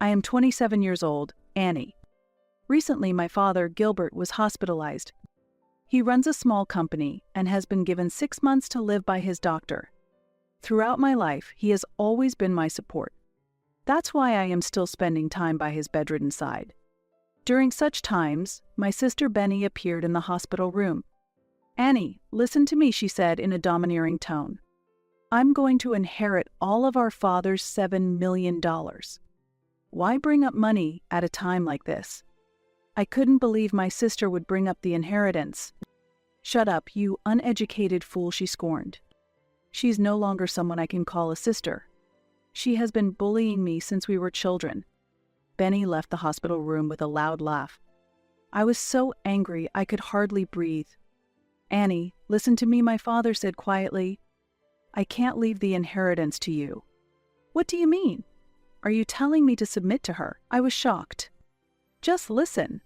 I am 27 years old, Annie. Recently, my father, Gilbert, was hospitalized. He runs a small company and has been given 6 months to live by his doctor. Throughout my life, he has always been my support. That's why I am still spending time by his bedridden side. During such times, my sister Benny appeared in the hospital room. "Annie, listen to me," she said in a domineering tone. "I'm going to inherit all of our father's $7 million. Why bring up money at a time like this?" I couldn't believe my sister would bring up the inheritance. "Shut up, you uneducated fool," she scorned. "She's no longer someone I can call a sister. She has been bullying me since we were children." Benny left the hospital room with a loud laugh. I was so angry I could hardly breathe. "Annie, listen to me," my father said quietly. "I can't leave the inheritance to you." "What do you mean? Are you telling me to submit to her?" I was shocked. "Just listen."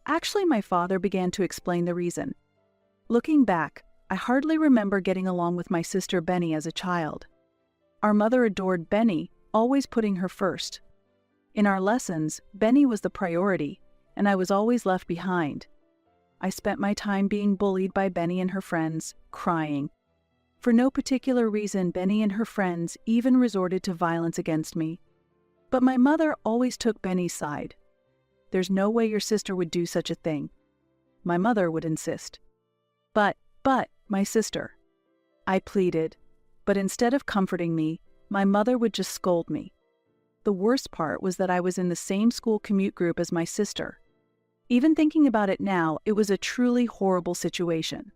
Actually, my father began to explain the reason. Looking back, I hardly remember getting along with my sister Benny as a child. Our mother adored Benny, always putting her first. In our lessons, Benny was the priority, and I was always left behind. I spent my time being bullied by Benny and her friends, crying. For no particular reason, Benny and her friends even resorted to violence against me. But my mother always took Benny's side. "There's no way your sister would do such a thing," my mother would insist. But, my sister," I pleaded, but instead of comforting me, my mother would just scold me. The worst part was that I was in the same school commute group as my sister. Even thinking about it now, it was a truly horrible situation.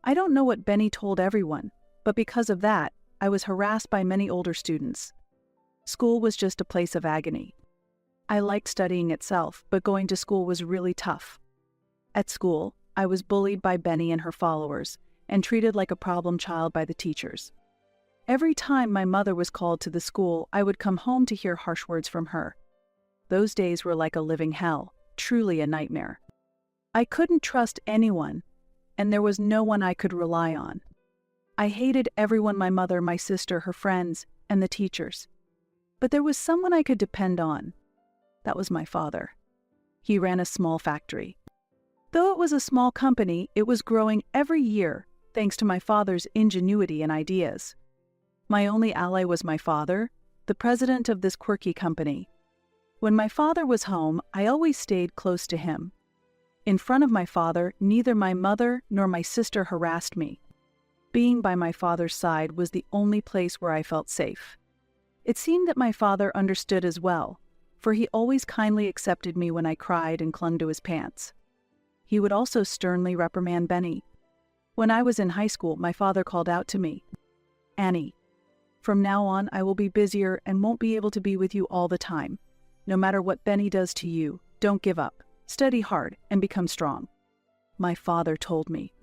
I don't know what Benny told everyone, but because of that, I was harassed by many older students. School was just a place of agony. I liked studying itself, but going to school was really tough. At school, I was bullied by Benny and her followers, and treated like a problem child by the teachers. Every time my mother was called to the school, I would come home to hear harsh words from her. Those days were like a living hell, truly a nightmare. I couldn't trust anyone, and there was no one I could rely on. I hated everyone: my mother, my sister, her friends, and the teachers. But there was someone I could depend on. That was my father. He ran a small factory. Though it was a small company, it was growing every year, thanks to my father's ingenuity and ideas. My only ally was my father, the president of this quirky company. When my father was home, I always stayed close to him. In front of my father, neither my mother nor my sister harassed me. Being by my father's side was the only place where I felt safe. It seemed that my father understood as well, for he always kindly accepted me when I cried and clung to his pants. He would also sternly reprimand Benny. When I was in high school, my father called out to me, "Annie, from now on I will be busier and won't be able to be with you all the time. No matter what Benny does to you, don't give up. Study hard and become strong." My father told me.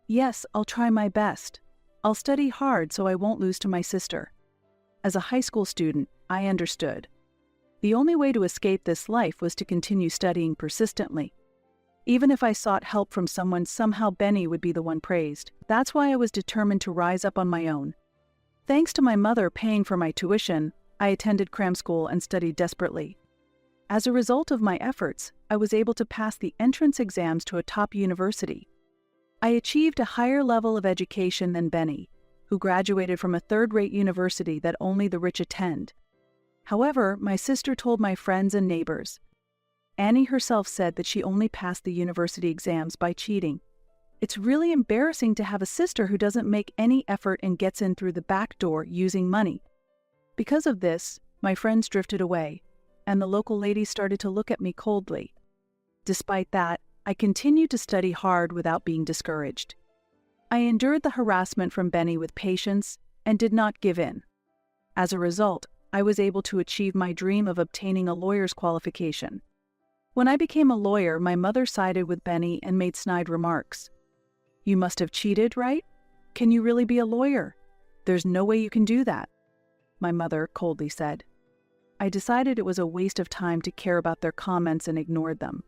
"Yes, I'll try my best. I'll study hard so I won't lose to my sister." As a high school student, I understood. The only way to escape this life was to continue studying persistently. Even if I sought help from someone, somehow Benny would be the one praised. That's why I was determined to rise up on my own. Thanks to my mother paying for my tuition, I attended cram school and studied desperately. As a result of my efforts, I was able to pass the entrance exams to a top university. I achieved a higher level of education than Benny, who graduated from a third-rate university that only the rich attend. However, my sister told my friends and neighbors. Annie herself said that she only passed the university exams by cheating. It's really embarrassing to have a sister who doesn't make any effort and gets in through the back door using money. Because of this, my friends drifted away, and the local ladies started to look at me coldly. Despite that, I continued to study hard without being discouraged. I endured the harassment from Benny with patience and did not give in. As a result, I was able to achieve my dream of obtaining a lawyer's qualification. When I became a lawyer, my mother sided with Benny and made snide remarks. "You must have cheated, right? Can you really be a lawyer? There's no way you can do that," my mother coldly said. I decided it was a waste of time to care about their comments and ignored them.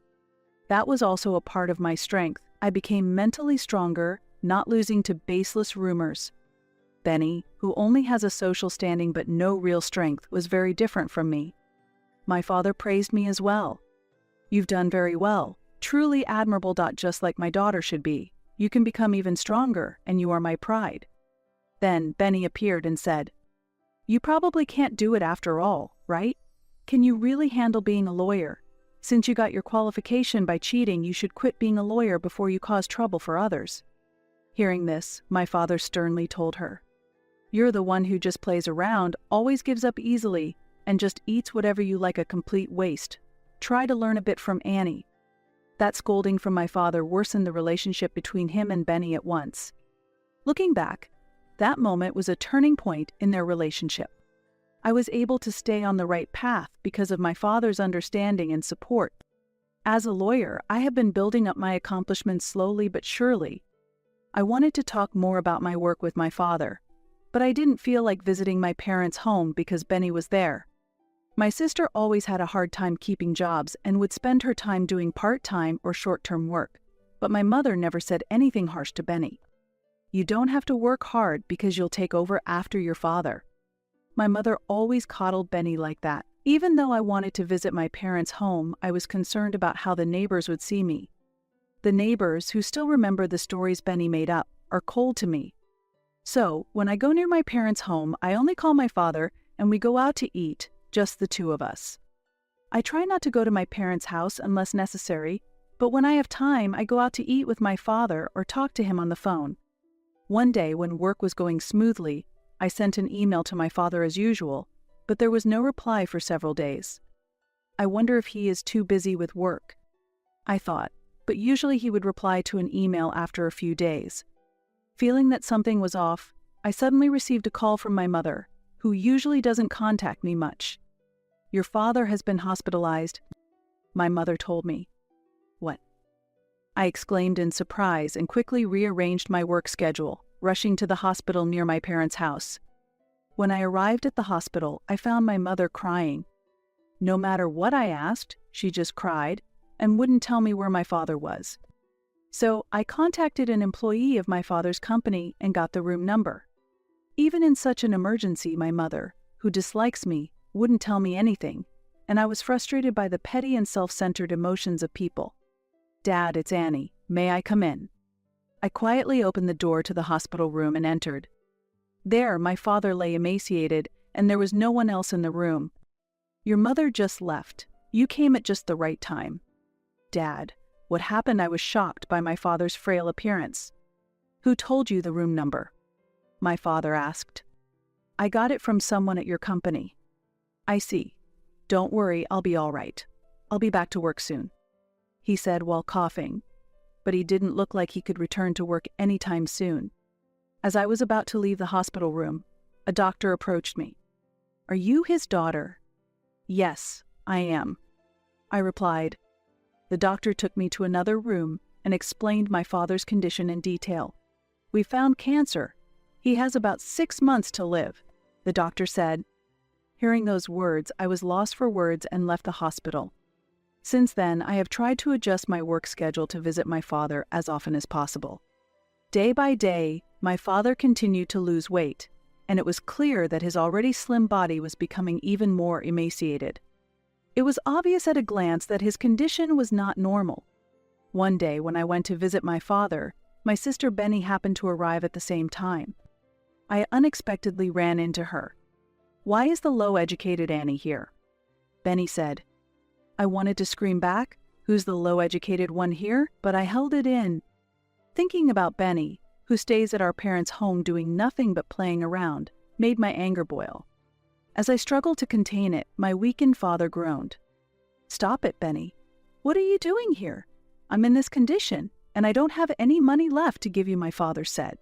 That was also a part of my strength. I became mentally stronger, not losing to baseless rumors. Benny, who only has a social standing but no real strength, was very different from me. My father praised me as well. You've done very well, truly admirable. Just like my daughter should be. You can become even stronger, and you are my pride. Then Benny appeared and said, You probably can't do it after all, right? Can you really handle being a lawyer? Since you got your qualification by cheating, you should quit being a lawyer before you cause trouble for others. Hearing this, my father sternly told her, You're the one who just plays around, always gives up easily, and just eats whatever you like, a complete waste. Try to learn a bit from Annie. That scolding from my father worsened the relationship between him and Benny at once. Looking back, that moment was a turning point in their relationship. I was able to stay on the right path because of my father's understanding and support. As a lawyer, I have been building up my accomplishments slowly but surely. I wanted to talk more about my work with my father, but I didn't feel like visiting my parents' home because Benny was there. My sister always had a hard time keeping jobs and would spend her time doing part-time or short-term work, but my mother never said anything harsh to Benny. You don't have to work hard because you'll take over after your father. My mother always coddled Benny like that. Even though I wanted to visit my parents' home, I was concerned about how the neighbors would see me. The neighbors, who still remember the stories Benny made up, are cold to me. So, when I go near my parents' home, I only call my father and we go out to eat, just the two of us. I try not to go to my parents' house unless necessary, but when I have time, I go out to eat with my father or talk to him on the phone. One day, when work was going smoothly, I sent an email to my father as usual, but there was no reply for several days. I wonder if he is too busy with work, I thought, but usually he would reply to an email after a few days. Feeling that something was off, I suddenly received a call from my mother, who usually doesn't contact me much. Your father has been hospitalized, my mother told me. What? I exclaimed in surprise and quickly rearranged my work schedule, rushing to the hospital near my parents' house. When I arrived at the hospital, I found my mother crying. No matter what I asked, she just cried and wouldn't tell me where my father was. So I contacted an employee of my father's company and got the room number. Even in such an emergency, my mother, who dislikes me, wouldn't tell me anything, and I was frustrated by the petty and self-centered emotions of people. Dad, it's Annie. May I come in? I quietly opened the door to the hospital room and entered. There, my father lay emaciated, and there was no one else in the room. Your mother just left. You came at just the right time. Dad, what happened? I was shocked by my father's frail appearance. Who told you the room number? My father asked. I got it from someone at your company. I see. Don't worry, I'll be all right. I'll be back to work soon, he said while coughing, but he didn't look like he could return to work anytime soon. As I was about to leave the hospital room, a doctor approached me. Are you his daughter? Yes, I am, I replied. The doctor took me to another room and explained my father's condition in detail. We found cancer. He has about 6 months to live, the doctor said. Hearing those words, I was lost for words and left the hospital. Since then, I have tried to adjust my work schedule to visit my father as often as possible. Day by day, my father continued to lose weight, and it was clear that his already slim body was becoming even more emaciated. It was obvious at a glance that his condition was not normal. One day, when I went to visit my father, my sister Benny happened to arrive at the same time. I unexpectedly ran into her. Why is the low-educated Annie here? Benny said. I wanted to scream back, who's the low-educated one here? But I held it in. Thinking about Benny, who stays at our parents' home doing nothing but playing around, made my anger boil. As I struggled to contain it, my weakened father groaned. Stop it, Benny. What are you doing here? I'm in this condition, and I don't have any money left to give you, my father said.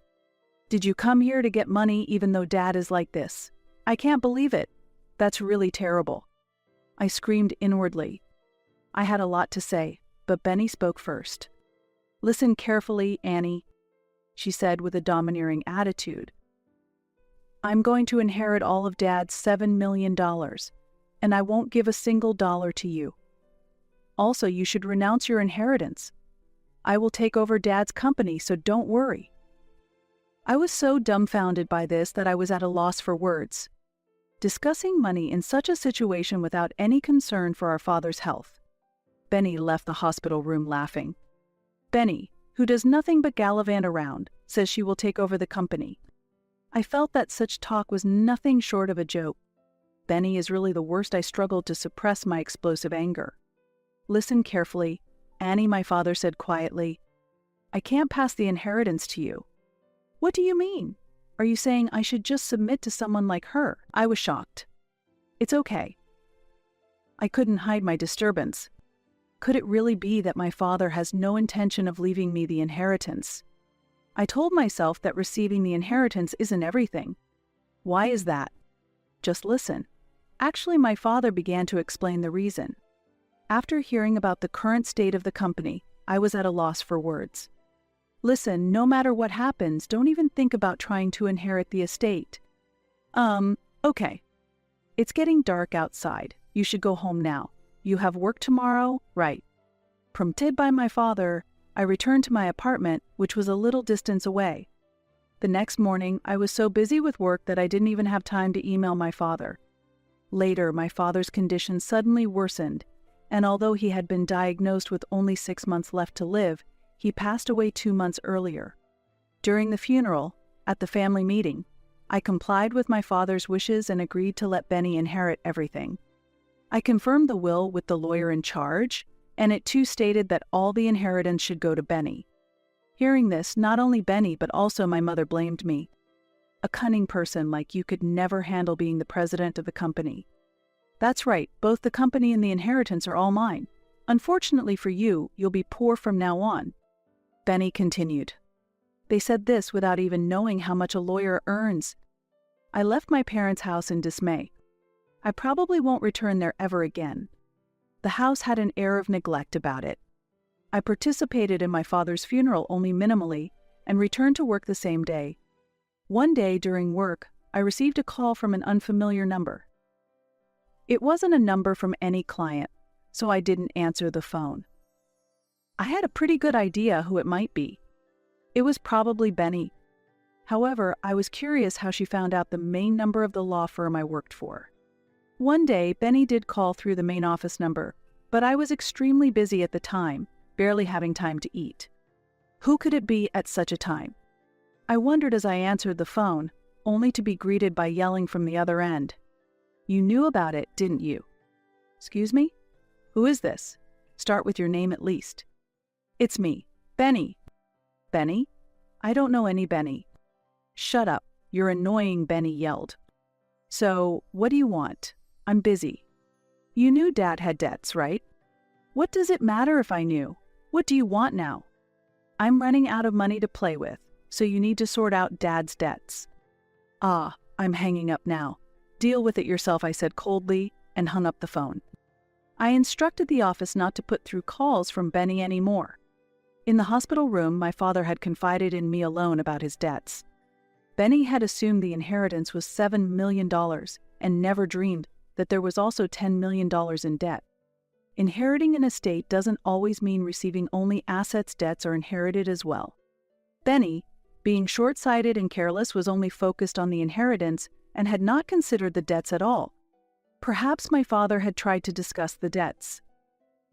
Did you come here to get money even though Dad is like this? I can't believe it. That's really terrible. I screamed inwardly. I had a lot to say, but Benny spoke first. Listen carefully, Annie, she said with a domineering attitude. I'm going to inherit all of Dad's $7 million, and I won't give a single dollar to you. Also, you should renounce your inheritance. I will take over Dad's company, so don't worry. I was so dumbfounded by this that I was at a loss for words. discussing money in such a situation without any concern for our father's health. Benny left the hospital room laughing. Benny, who does nothing but gallivant around, says she will take over the company. I felt that such talk was nothing short of a joke. Benny is really the worst. I struggled to suppress my explosive anger. Listen carefully, Annie, my father said quietly. I can't pass the inheritance to you. What do you mean? Are you saying I should just submit to someone like her? I was shocked. It's okay. I couldn't hide my disturbance. Could it really be that my father has no intention of leaving me the inheritance? I told myself that receiving the inheritance isn't everything. Why is that? Just listen. Actually, my father began to explain the reason. After hearing about the current state of the company, I was at a loss for words. Listen, no matter what happens, don't even think about trying to inherit the estate. Okay. It's getting dark outside. You should go home now. You have work tomorrow, right? Prompted by my father, I returned to my apartment, which was a little distance away. The next morning, I was so busy with work that I didn't even have time to email my father. Later, my father's condition suddenly worsened, and although he had been diagnosed with only 6 months left to live, he passed away 2 months earlier. During the funeral, at the family meeting, I complied with my father's wishes and agreed to let Benny inherit everything. I confirmed the will with the lawyer in charge, and it too stated that all the inheritance should go to Benny. Hearing this, not only Benny but also my mother blamed me. A cunning person like you could never handle being the president of the company. That's right, both the company and the inheritance are all mine. Unfortunately for you, you'll be poor from now on. Benny continued. They said this without even knowing how much a lawyer earns. I left my parents' house in dismay. I probably won't return there ever again. The house had an air of neglect about it. I participated in my father's funeral only minimally and returned to work the same day. One day during work, I received a call from an unfamiliar number. It wasn't a number from any client, so I didn't answer the phone. I had a pretty good idea who it might be. It was probably Benny. However, I was curious how she found out the main number of the law firm I worked for. One day, Benny did call through the main office number, but I was extremely busy at the time, barely having time to eat. Who could it be at such a time? I wondered as I answered the phone, only to be greeted by yelling from the other end. You knew about it, didn't you? Excuse me? Who is this? Start with your name at least. It's me, Benny. Benny? I don't know any Benny. Shut up, you're annoying, Benny yelled. So, what do you want? I'm busy. You knew Dad had debts, right? What does it matter if I knew? What do you want now? I'm running out of money to play with, so you need to sort out Dad's debts. Ah, I'm hanging up now. Deal with it yourself, I said coldly, and hung up the phone. I instructed the office not to put through calls from Benny anymore. In the hospital room, my father had confided in me alone about his debts. Benny had assumed the inheritance was $7 million and never dreamed that there was also $10 million in debt. Inheriting an estate doesn't always mean receiving only assets. Debts are inherited as well. Benny, being short-sighted and careless, was only focused on the inheritance and had not considered the debts at all. Perhaps my father had tried to discuss the debts.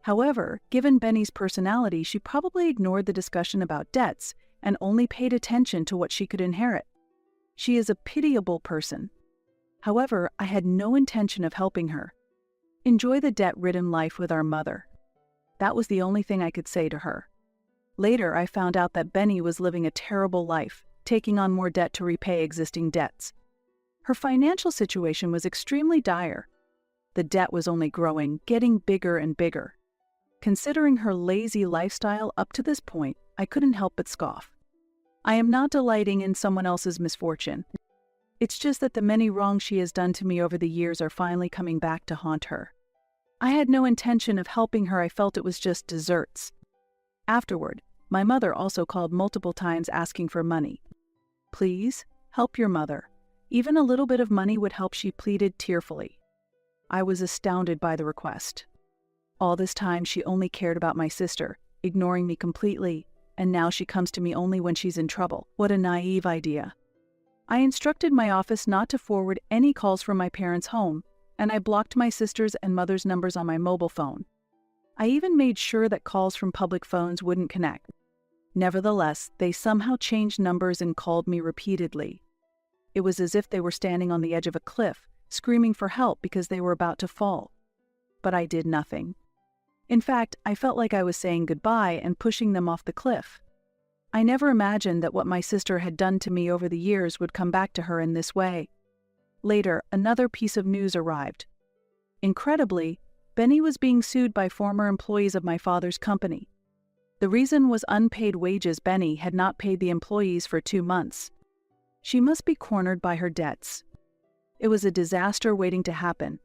However, given Benny's personality, she probably ignored the discussion about debts and only paid attention to what she could inherit. She is a pitiable person. However, I had no intention of helping her. Enjoy the debt-ridden life with our mother. That was the only thing I could say to her. Later, I found out that Benny was living a terrible life, taking on more debt to repay existing debts. Her financial situation was extremely dire. The debt was only growing, getting bigger and bigger. Considering her lazy lifestyle up to this point, I couldn't help but scoff. I am not delighting in someone else's misfortune. It's just that the many wrongs she has done to me over the years are finally coming back to haunt her. I had no intention of helping her. I felt it was just desserts. Afterward, my mother also called multiple times asking for money. Please, help your mother. Even a little bit of money would help, she pleaded tearfully. I was astounded by the request. All this time she only cared about my sister, ignoring me completely, and now she comes to me only when she's in trouble. What a naive idea. I instructed my office not to forward any calls from my parents' home, and I blocked my sister's and mother's numbers on my mobile phone. I even made sure that calls from public phones wouldn't connect. Nevertheless, they somehow changed numbers and called me repeatedly. It was as if they were standing on the edge of a cliff, screaming for help because they were about to fall. But I did nothing. In fact, I felt like I was saying goodbye and pushing them off the cliff. I never imagined that what my sister had done to me over the years would come back to her in this way. Later, another piece of news arrived. Incredibly, Benny was being sued by former employees of my father's company. The reason was unpaid wages. Benny had not paid the employees for 2 months. She must be cornered by her debts. It was a disaster waiting to happen.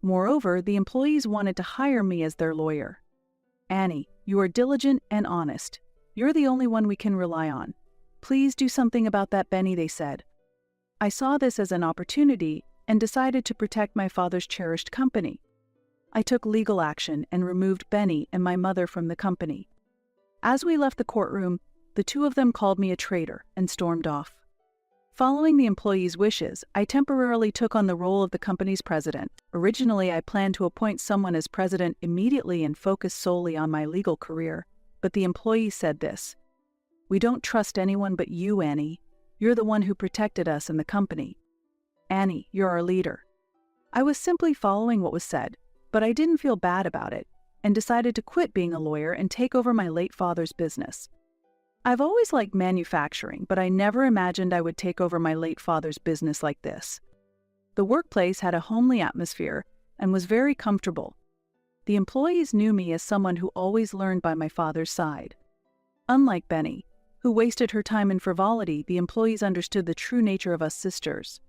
Moreover, the employees wanted to hire me as their lawyer. "Annie, you are diligent and honest. You're the only one we can rely on. Please do something about that, Benny," they said. I saw this as an opportunity and decided to protect my father's cherished company. I took legal action and removed Benny and my mother from the company. As we left the courtroom, the two of them called me a traitor and stormed off. Following the employees' wishes, I temporarily took on the role of the company's president. Originally, I planned to appoint someone as president immediately and focus solely on my legal career, but the employees said this: "We don't trust anyone but you, Annie. You're the one who protected us and the company. Annie, you're our leader." I was simply following what was said, but I didn't feel bad about it, and decided to quit being a lawyer and take over my late father's business. I've always liked manufacturing, but I never imagined I would take over my late father's business like this. The workplace had a homely atmosphere and was very comfortable. The employees knew me as someone who always learned by my father's side. Unlike Benny, who wasted her time in frivolity, the employees understood the true nature of us sisters.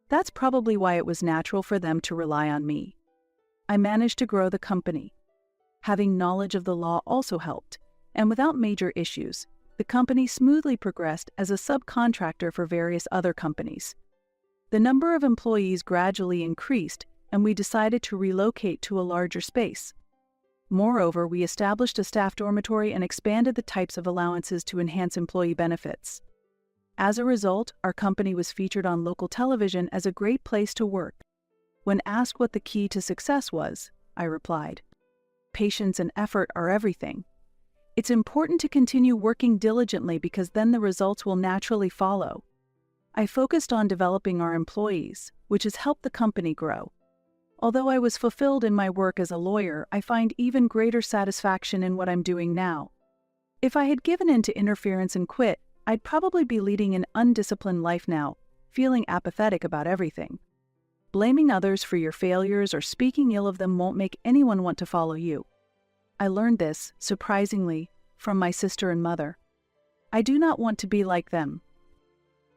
That's probably why it was natural for them to rely on me. I managed to grow the company. Having knowledge of the law also helped, and without major issues, the company smoothly progressed as a subcontractor for various other companies. The number of employees gradually increased, and we decided to relocate to a larger space. Moreover, we established a staff dormitory and expanded the types of allowances to enhance employee benefits. As a result, our company was featured on local television as a great place to work. When asked what the key to success was, I replied, "Patience and effort are everything. It's important to continue working diligently because then the results will naturally follow." I focused on developing our employees, which has helped the company grow. Although I was fulfilled in my work as a lawyer, I find even greater satisfaction in what I'm doing now. If I had given in to interference and quit, I'd probably be leading an undisciplined life now, feeling apathetic about everything. Blaming others for your failures or speaking ill of them won't make anyone want to follow you. I learned this, surprisingly, from my sister and mother. I do not want to be like them.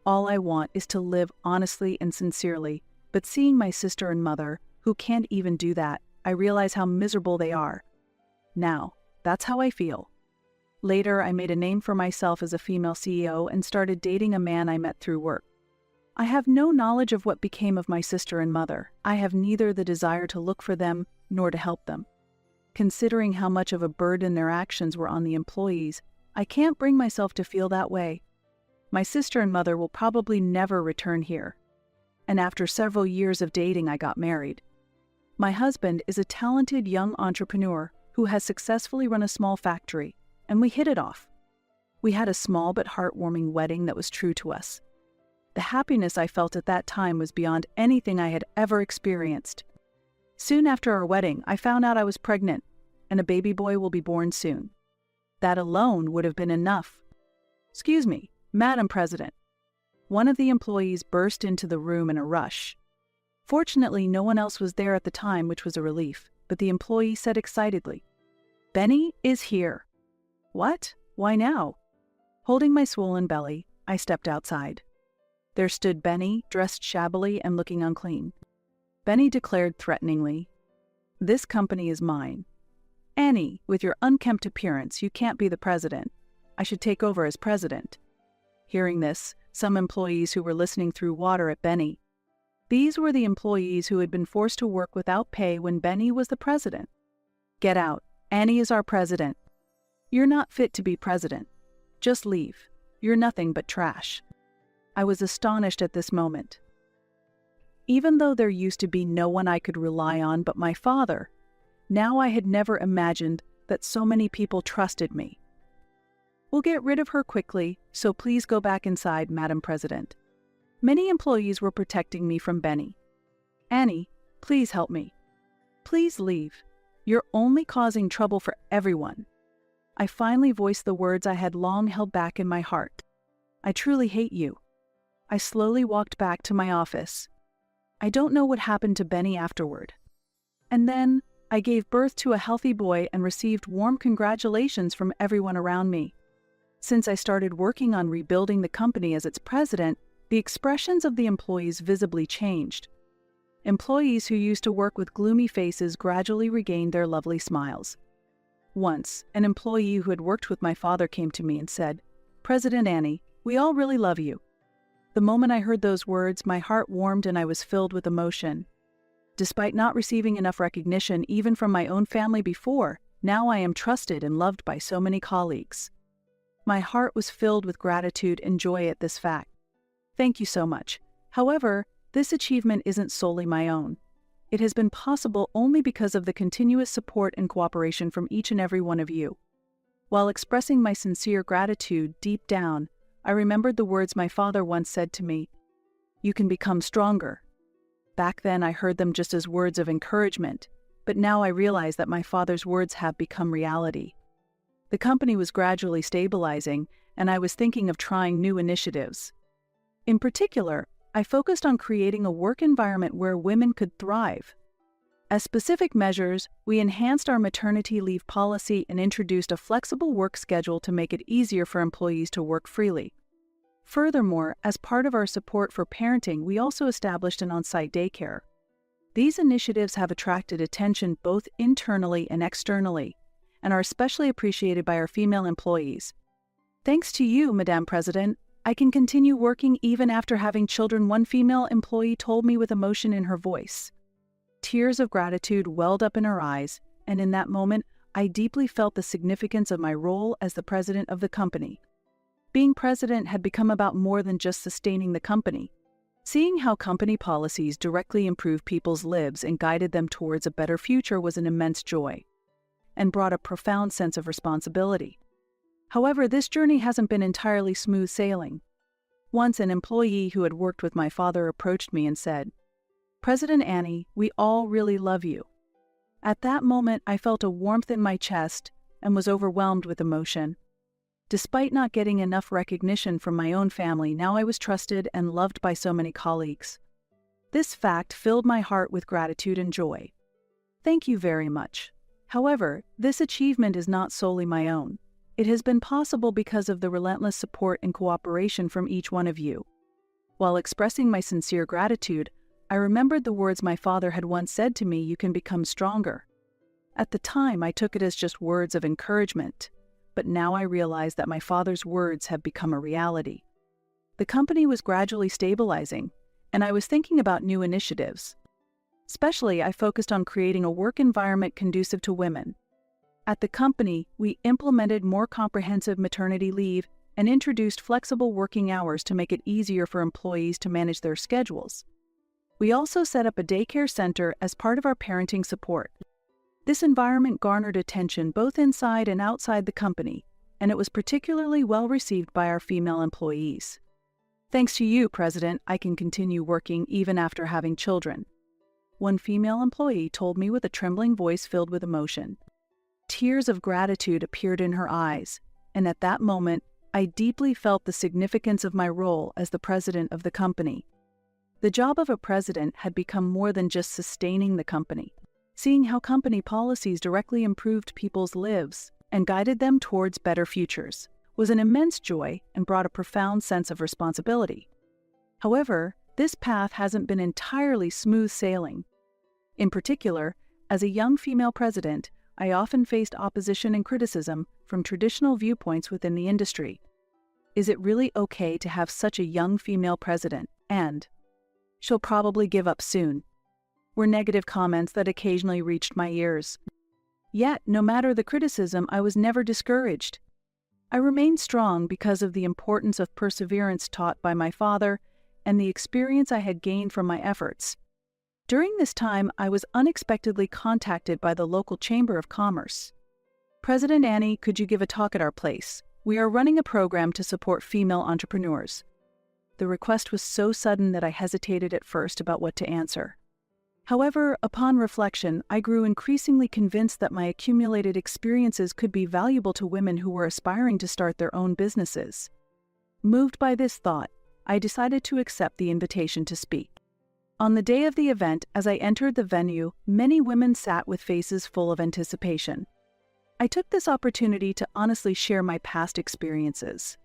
All I want is to live honestly and sincerely, but seeing my sister and mother, who can't even do that, I realize how miserable they are. Now, that's how I feel. Later, I made a name for myself as a female CEO and started dating a man I met through work. I have no knowledge of what became of my sister and mother. I have neither the desire to look for them nor to help them. Considering how much of a burden their actions were on the employees, I can't bring myself to feel that way. My sister and mother will probably never return here. And after several years of dating, I got married. My husband is a talented young entrepreneur who has successfully run a small factory, and we hit it off. We had a small but heartwarming wedding that was true to us. The happiness I felt at that time was beyond anything I had ever experienced. Soon after our wedding, I found out I was pregnant, and a baby boy will be born soon. That alone would have been enough. "Excuse me, Madam President." One of the employees burst into the room in a rush. Fortunately, no one else was there at the time, which was a relief, but the employee said excitedly, "Benny is here." "What? Why now?" Holding my swollen belly, I stepped outside. There stood Benny, dressed shabbily and looking unclean. Benny declared threateningly, "This company is mine. Annie, with your unkempt appearance, you can't be the president. I should take over as president." Hearing this, some employees who were listening threw water at Benny. These were the employees who had been forced to work without pay when Benny was the president. "Get out. Annie is our president. You're not fit to be president. Just leave. You're nothing but trash." I was astonished at this moment. Even though there used to be no one I could rely on but my father, now I had never imagined that so many people trusted me. We'll get rid of her quickly, so please go back inside, Madam President. Many employees were protecting me from Benny. Annie, please help me. Please leave. You're only causing trouble for everyone. I finally voiced the words I had long held back in my heart. I truly hate you. I slowly walked back to my office. I don't know what happened to Benny afterward. And then, I gave birth to a healthy boy and received warm congratulations from everyone around me. Since I started working on rebuilding the company as its president, the expressions of the employees visibly changed. Employees who used to work with gloomy faces gradually regained their lovely smiles. Once, an employee who had worked with my father came to me and said, "President Annie, we all really love you." The moment I heard those words, my heart warmed and I was filled with emotion. Despite not receiving enough recognition even from my own family before, now I am trusted and loved by so many colleagues. My heart was filled with gratitude and joy at this fact. Thank you so much. However, this achievement isn't solely my own. It has been possible only because of the continuous support and cooperation from each and every one of you. While expressing my sincere gratitude deep down, I remembered the words my father once said to me, "You can become stronger." Back then I heard them just as words of encouragement, but now I realize that my father's words have become reality. The company was gradually stabilizing, and I was thinking of trying new initiatives. In particular, I focused on creating a work environment where women could thrive. As specific measures, we enhanced our maternity leave policy and introduced a flexible work schedule to make it easier for employees to work freely. Furthermore, as part of our support for parenting, we also established an on-site daycare. These initiatives have attracted attention both internally and externally, and are especially appreciated by our female employees. Thanks to you, Madam President, I can continue working even after having children, one female employee told me with emotion in her voice. Tears of gratitude welled up in her eyes, and in that moment, I deeply felt the significance of my role as the president of the company. Being president had become about more than just sustaining the company. Seeing how company policies directly improved people's lives and guided them towards a better future was an immense joy, and brought a profound sense of responsibility. However, this journey hasn't been entirely smooth sailing. Once an employee who had worked with my father approached me and said, "President Annie, we all really love you." At that moment, I felt a warmth in my chest and was overwhelmed with emotion. Despite not getting enough recognition from my own family, now I was trusted and loved by so many colleagues. This fact filled my heart with gratitude and joy. Thank you very much. However, this achievement is not solely my own. It has been possible because of the relentless support and cooperation from each one of you. While expressing my sincere gratitude, I remembered the words my father had once said to me, "You can become stronger." At the time, I took it as just words of encouragement, but now I realize that my father's words have become a reality. The company was gradually stabilizing, and I was thinking about new initiatives. Especially, I focused on creating a work environment conducive to women. At the company, we implemented more comprehensive maternity leave and introduced flexible working hours to make it easier for employees to manage their schedules. We also set up a daycare center as part of our parenting support. This environment garnered attention both inside and outside the company, and it was particularly well received by our female employees. Thanks to you, President, I can continue working even after having children. One female employee told me with a trembling voice filled with emotion. Tears of gratitude appeared in her eyes, and at that moment, I deeply felt the significance of my role as the president of the company. The job of a president had become more than just sustaining the company. Seeing how company policies directly improved people's lives and guided them towards better futures was an immense joy and brought a profound sense of responsibility. However, this path hasn't been entirely smooth sailing. In particular, as a young female president, I often faced opposition and criticism from traditional viewpoints within the industry. Is it really okay to have such a young female president? And she'll probably give up soon, were negative comments that occasionally reached my ears. Yet, no matter the criticism, I was never discouraged. I remained strong because of the importance of perseverance taught by my father and the experience I had gained from my efforts. During this time, I was unexpectedly contacted by the local Chamber of Commerce. "President Annie, could you give a talk at our place? We are running a program to support female entrepreneurs." The request was so sudden that I hesitated at first about what to answer. However, upon reflection, I grew increasingly convinced that my accumulated experiences could be valuable to women who were aspiring to start their own businesses. Moved by this thought, I decided to accept the invitation to speak. On the day of the event, as I entered the venue, many women sat with faces full of anticipation. I took this opportunity to honestly share my past experiences.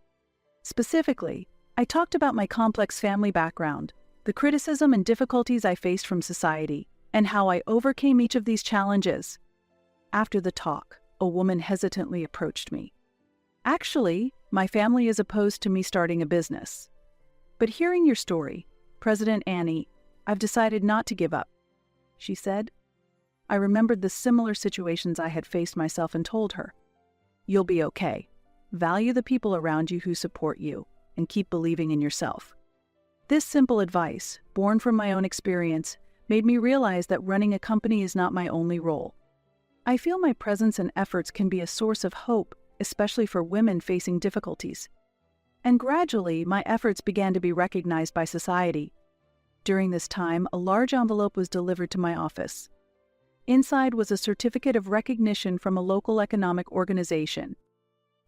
Specifically, I talked about my complex family background, the criticism and difficulties I faced from society, and how I overcame each of these challenges. After the talk, a woman hesitantly approached me. "Actually, my family is opposed to me starting a business. But hearing your story, President Annie, I've decided not to give up," she said. I remembered the similar situations I had faced myself and told her, "You'll be okay. Value the people around you who support you, and keep believing in yourself." This simple advice, born from my own experience, made me realize that running a company is not my only role. I feel my presence and efforts can be a source of hope, especially for women facing difficulties. And gradually, my efforts began to be recognized by society. During this time, a large envelope was delivered to my office. Inside was a certificate of recognition from a local economic organization.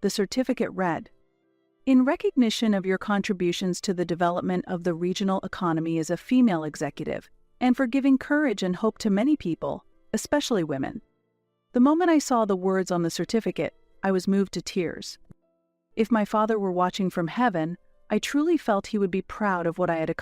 The certificate read, "In recognition of your contributions to the development of the regional economy as a female executive, and for giving courage and hope to many people, especially women." The moment I saw the words on the certificate, I was moved to tears. If my father were watching from heaven, I truly felt he would be proud of what I had accomplished.